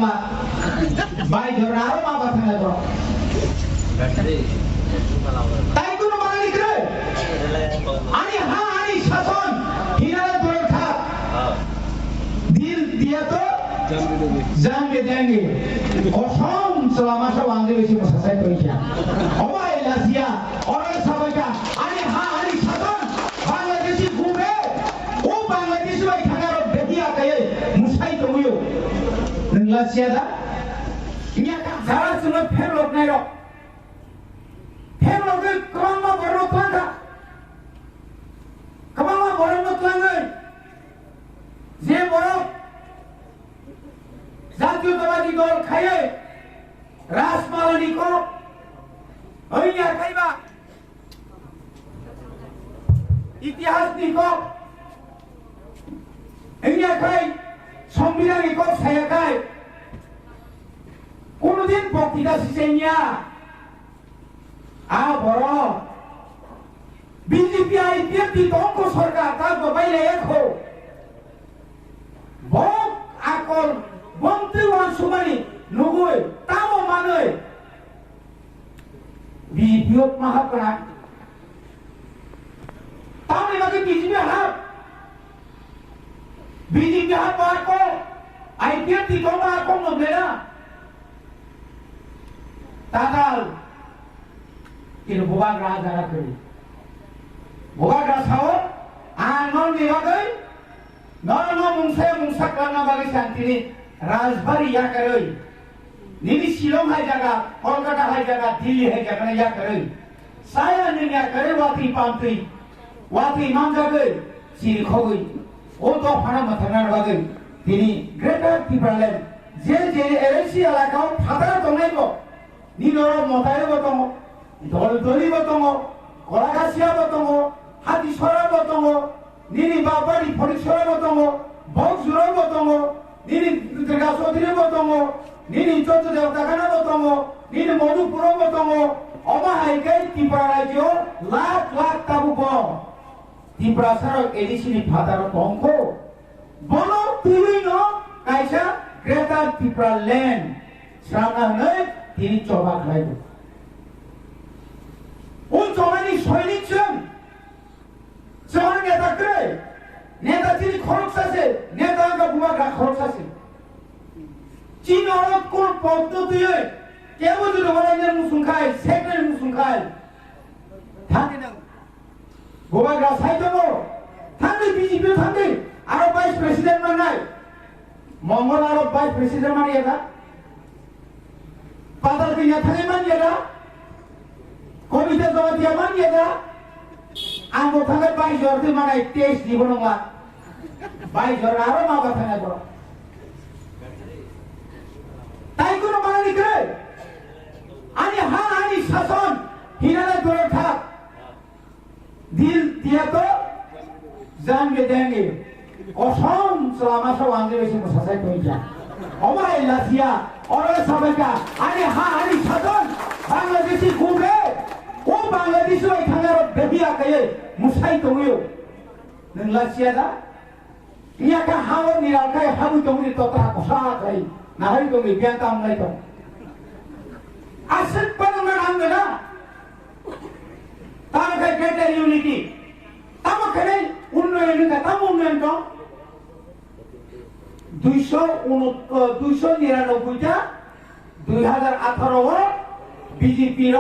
nongma bai jorna aro ma bathana bro tai kono manani kre ani ha ani শাসন হিনারা ধরে থাক দিল দিয়া তো জানগে দেंगे কসম selama সবাঙ্গে বেশি মশাই কইছা ওবাই লাসিয়া ওরে সবাইকা আরে হা আরে শাসন বাংলাদেশি ঘুরে ও বাংলাদেশি ভাই থাকার বেদিয়া কায়ে মুসাই দমিও নংলাসিয়া দা ইয়া কা যারা শুনে ফের লোক নাই রক ফের লোকে ক্রমা বড় থাকা কমামা বড় মতলাঙ্গে যে বড় জাতীয়তাবাদী দল খায়ে রাসমালানি কো হইয়া খাইবা ইতিহাস নিকো হইয়া খাই সংবিধান নিকো ছায়া খাই কোনদিন বক্তৃতা শিখাইয়া আ বড় বিজেপি আইপিএফটি তঙ্ক সরকার তার বাইরে এখো ভোট আকল মন্ত্রী ওয়ান সুমানি নগৈ তামো মানৈ বিপিওত মাহাপনা তামনি বাকি বিজেপি হাত পারকো আইপিএফটি তঙ্ক আকল নবেনা তাদাল কিন্তু বোবাক রাজা করি Boga sao anon ni bagai nono mungsa mungsa karena bagai santini Rajbari ya karoi nini Shillong hai jaga Kolkata hai jaga Delhi hai jaga ya karoi saya nini ya karoi wati pantri wati imam jagai siri khogoi o to phana mathanar bagai tini Greater Timberland je LC এলাকাও father দনাইবো নিনর মতায় বতঙ্গ দলদলি বতঙ্গ Kalagachhia বতঙ্গ হাতি সরা বতঙ্গ নিনি বাবারি ফরিসরা বতঙ্গ বক্সুরা বতঙ্গ নিনি দুর্গা চৌধুরী বতঙ্গ নিনি চৌদ্দ দেবতাখানা বতঙ্গ নিনি মধুপুর বতঙ্গ অমাহাইকাই ত্রিপুরা রাজ্য লাখ লাখ তাবুক Tripura সারক এডিসিনি father অঙ্ক বন তুই ন কাইসা গ্রেটার ত্রিপুরা ল্যান্ড শ্রামনা তিনি চবাক লাইব ও জমানি সৈনিক ছিলেন জমান নেতা করে নেতা তিনি খরচ আছে নেতা আঙ্কা বুমাকা খরচ আছে চীন অরত কোন পদ্ধতিয়ে কেউ যদি বলেন মুসুম খায় সেকেন্ড মুসুম খায় থাকে না বুমাকা সাইতব থাকে বিজেপি থাকে আরো ভাইস প্রেসিডেন্ট মানায় মঙ্গল আরো ভাইস প্রেসিডেন্ট মানিয়ে না পাতাল কিনা থাকে মানিয়ে না কবিতা জমা দিয়া মানিয়ে না আঙ্গো থাকে 22 জোর দিয়ে মানে টেস্ট দিব না 22 জোর আরো মা কথা না বড় তাই কোন মানি করে আনি হা আনি শাসন হিনারে ধরে থাক দিল দিয়া তো জানগে দেंगे কসম selama সবাঙ্গে বেশি মশাই কইছা ওবাই লাসিয়া ওরে সবাইকা আনি হা আনি শাসন বাংলাদেশি ঘুরে ও বাংলাদেশি ওই থানার বেবিয়া কায়ে মুসাই দমিও নংলাসিয়া দা ইয়াকা হাও নিরালকাই হাবু দমি ততা কসা কাই নাহাই দমি বিয়াতাম নাই তো আসল পাননা আঙ্গনা তার কাই গ্রেটার ইউনিটি তামখানে উন্নয়ন কা তাম উন্নয়ন তো 299 টা 2018 বিজেপি র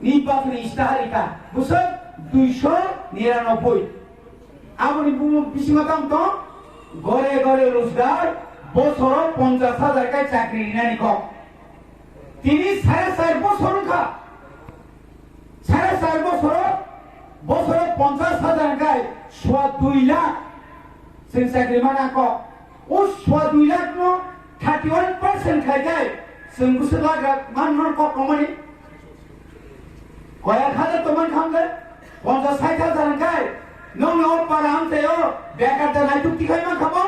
নির্বাচনী ইস্তাহারিকা বুঝছেন 299 আপনি বিসিমাতাম তো ঘরে ঘরে রোজগার বছর 50,000 কাই চাকরি নানি ক তিনি 4.5 বছর কা 4.5 বছর বছরে 50,000 কাই 2 লাখ সেন চাকরি মানা ক ও 2 লাখ নো 31% খাই যায় সেন গুসলা মানন ক কমানি কয়েক হাজার তোমার খামলে 50-60,000 খাই নং নং পারা আমতেও বেকার তা নাই চুক্তি খাই মা খাবো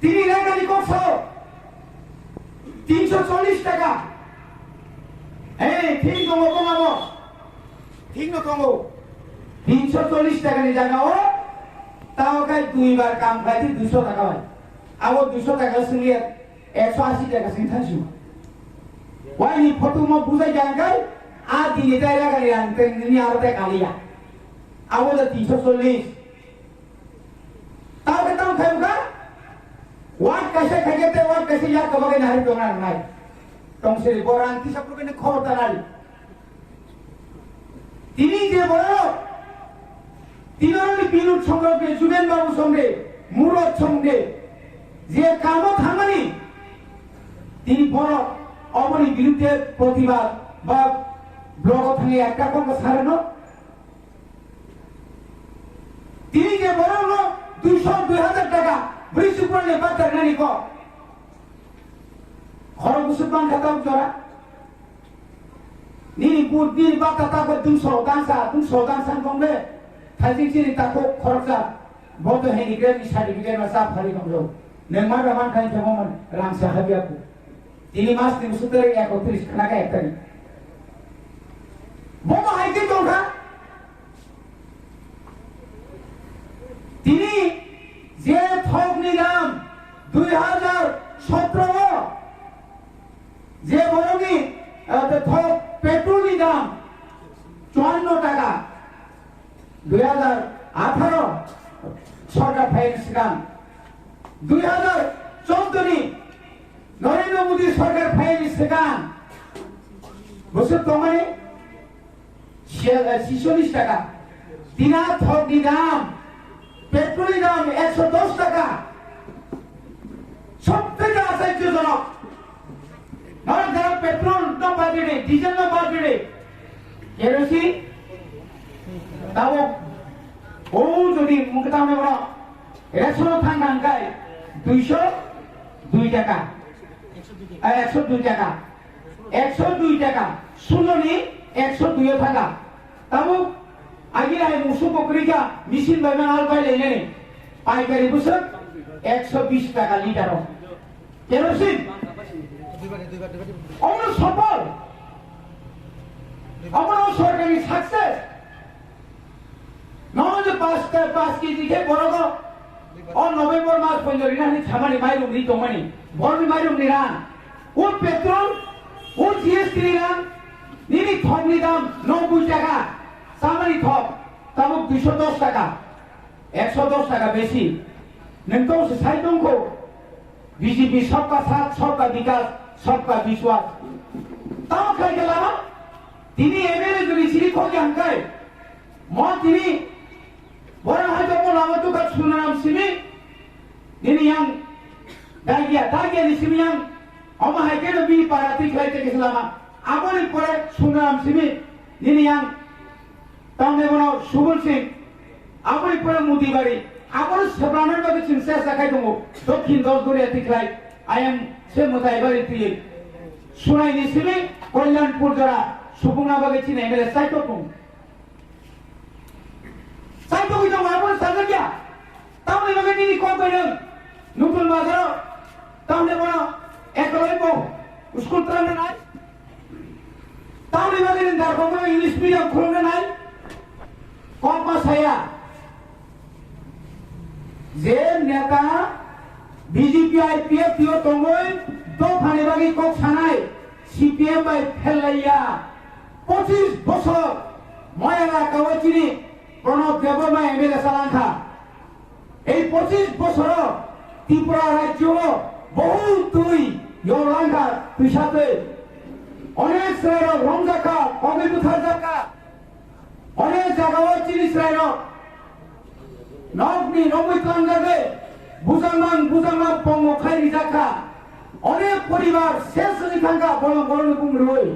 তিনি রেগালি করছো 340 টাকা এই ঠিক নগো কমাবো ঠিক নগো 340 টাকা নি জায়গা ও তাও কাই দুইবার কাম খাইতি 200 টাকা হয় abo 200 টাকা সঙ্গে 180 টাকা সঙ্গে থাকছি ওয়াইনি ফটো মো বুঝাই জায়গায় আ দিনে টাইরা গাড়ি আনতে নি আরতে কালিয়া abo da 340 তাও কে তাও খাইবা ওয়াট কাছে খাইতে ওয়াট কাছে ইয়া কবাগে না হারি তোমরা নাই তংসে বরান কি সব লোকের খবর তারাই তিনি যে বড় তিনরণী বিনুর সঙ্গে জুবেন বাবুর সঙ্গে মুরত সঙ্গে যে কামো থামানি তিনি বড় অবনী বিরুদ্ধে প্রতিবাদ বা ব্লগ থেকে একটা কোন সারেন তিনি যে বড় 200-2000 টাকা বৃষ্টি পড়লে বাচ্চার নানি ক খরচ মুসলমান খাতাও জরা নিনি বুদ্ধির বাতা তাকে 200 দানসা কমবে থাইজিং সিনি তাকে খরচা বড় হেনি গ্রেড সার্টিফিকেট না সাফ হারি কমলো নেমা রামান খাই জমন রামসা হাবিয়াকু তিনি মাস 331 খানাকা এক তারিখ বড় হাইতে জোখা তিনি যে থক নিলাম 2017 যে বড়নি থক পেট্রোল দাম 54 টাকা 2018 সরকার ফাইন্যান্স দাম 2014 নি নরেন্দ্র মোদী সরকার ফাইন্যান্স দাম বছর তোমারে 46 টাকা দিনা থক দাম পেট্রোল দাম 110 টাকা সবথেকে আশ্চর্যজনক আর যারা পেট্রোল না বাজে ডিজেল না বাজে কেরোসিন তাও ও যদি মুখটা আমরা বড় রেশন থাঙ্গাঙ্কায় 202 টাকা 102 টাকা 102 টাকা শুনুনি 102 টাকা তাও আগে আই মুসু বকরিকা মেশিন বাইমান আল বাইলে নেই পাইকারি বুঝছ 120 টাকা লিটার কেরোসিন আমরা সফল আমরা সরকারি সাকসেস নয় 5 কেজি কে বড় ও নভেম্বর মাস পর্যন্ত রিনানি ছামানি মাইরুম নি তোমানি বড় মাইরুম নি রান ও পেট্রোল ও জিএসটি রান নিনি থমনি দাম 90 টাকা সামানি থপ তাবুক 210 টাকা 110 টাকা বেশি नंतो से साइडों को बीजेपी सबका साथ सबका विकास सबका विश्वास ताऊ खाई के लावा तिनी एमएलए जो रिसीव को के अंकाय मो तिनी बड़ा है जो लावा तो का सुनाम सिमी तिनी yang dagia ni Simi yang oma है के भी पाराती खाई के लावा आबोनी परे सुनाम सिमी तिनी yang ताऊ बोलो सुबल सिंह आबोनी परे मोदी बाड़ी আবার সবরানের বাকি চিন্তা দেখাই দেবো দক্ষিণ দশগড়িয়া তিকলাই আইএম সে মোতাইবারি দিয়ে শুনাই নিছিলি কল্যাণপুর জরা সুপুনা বাগে চিনে এমএলএ সাইটো কোন সাইটো কি জমা আবার সাজা গিয়া তাহলে বাগে নিনি কম কইলেন নতুন বাজার তাহলে বড় একলাই বউ স্কুল ত্রাণে নাই তাহলে বাগে দারকম ইংলিশ মিডিয়াম খুলনে নাই কম পাসায়া যে নেতা বিজেপি আইপিএফ দিও তঙ্গই তো ফানিবাগি কক সানাই সিপিএম বাই ফেলাইয়া 25 বছর ময়না কাওয়াচিনি প্রণব দেববর্মা এমএলএ সালাঙ্খা এই 25 বছর ত্রিপুরা রাজ্য বহু তুই ইয়লাঙ্খা পিছাতে অনেক শ্রেয় রমজাকা কবিবুথার জাকা অনেক জায়গাও চিনি শ্রেয় নগ্নি নবৈতন যাবে বুজামান পঙ্গ খাই জাকা অনেক পরিবার শেষ থাকা বড় বড় রকম রই